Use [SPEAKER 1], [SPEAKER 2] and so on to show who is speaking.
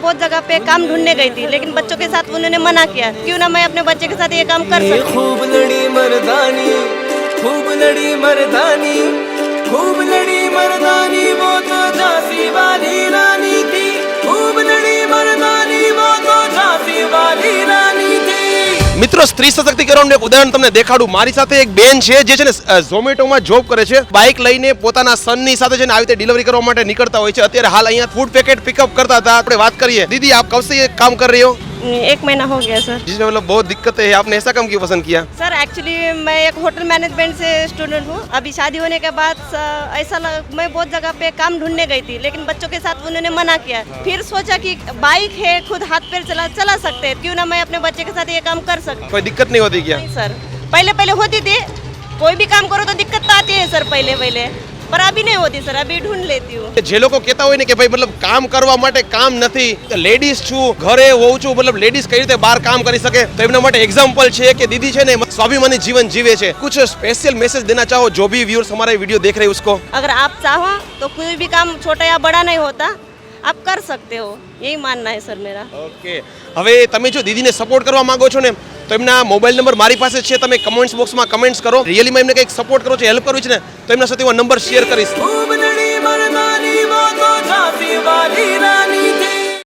[SPEAKER 1] बहुत जगह पे काम ढूंढने गई थी, लेकिन बच्चों के साथ उन्होंने मना किया, क्यों ना मैं अपने बच्चे के साथ ये काम कर सकती।
[SPEAKER 2] खूब लड़ी मर्दानी, खूब लड़ी मर्दानी, खूब लड़ी मर्दानी, वो तो झांसी वाली रानी थी। खूब लड़ी मर्दानी, वो तो झांसी वाली रानी थी।
[SPEAKER 3] મિત્રો, સ્ત્રી સશક્તિકરણનું એક ઉદાહરણ તમને દેખાડું. મારી સાથે એક બેન છે જે છે ને ઝોમેટોમાં જોબ કરે છે. બાઇક લઈને પોતાના સનની સાથે છે ને આવી રીતે ડિલિવરી કરવા માટે નીકળતા હોય છે. અત્યારે હાલ અહીંયા ફૂડ પેકેટ પિકઅપ કરતા હતા. આપણે વાત કરીએ. દીदी, आप कब से ये काम कर रही हो?
[SPEAKER 1] 1 महीना हो गया सर।
[SPEAKER 3] जिसमें मतलब बहुत दिक्कत है, आपने ऐसा काम क्यों पसंद किया?
[SPEAKER 1] सर एक्चुअली मैं एक होटल मैनेजमेंट से स्टूडेंट हूँ। अभी शादी होने के बाद मैं बहुत जगह पे काम ढूंढने गई थी, लेकिन बच्चों के साथ उन्होंने मना किया। फिर सोचा कि बाइक है, खुद हाथ पैर चला सकते हैं, क्यों ना मैं अपने बच्चे के साथ ये काम कर सकती।
[SPEAKER 3] कोई दिक्कत नहीं होती क्या?
[SPEAKER 1] नहीं सर, पहले होती थी। कोई भी काम करो तो दिक्कत तो आती है सर, पहले पर अभी नहीं होती सर, अभी ढूंढ लेती हूँ।
[SPEAKER 3] જે લોકો કહેતા હોય ને કે ભાઈ મતલબ કામ કરવા માટે કામ નથી, લેડીઝ છું, ઘરે હોઉં છું, મતલબ લેડીઝ કઈ રીતે બહાર કામ કરી શકે, તો એમના માટે એક્ઝામ્પલ છે કે દીદી છે ને સ્વાભિમાની જીવન જીવે છે. कुछ स्पेशल मैसेज देना चाहो जो भी व्यूअर्स हमारा वीडियो देख रहे हैं उसको?
[SPEAKER 1] अगर आप चाहो तो कोई भी काम छोटा या बड़ा नहीं होता, आप कर सकते हो, यही मानना है सर मेरा।
[SPEAKER 3] ઓકે, હવે તમે જો દીદીને સપોર્ટ કરવા માંગો છો ને તો એમના મોબાઈલ નંબર મારી પાસે છે, તમે કમેન્ટ્સ બોક્સમાં કમેન્ટ્સ કરો. રિયલીમાં એમને કંઈક સપોર્ટ કરો છો, હેલ્પ કરવી છે ને તો એમના સાથે હું નંબર શેર કરીશ.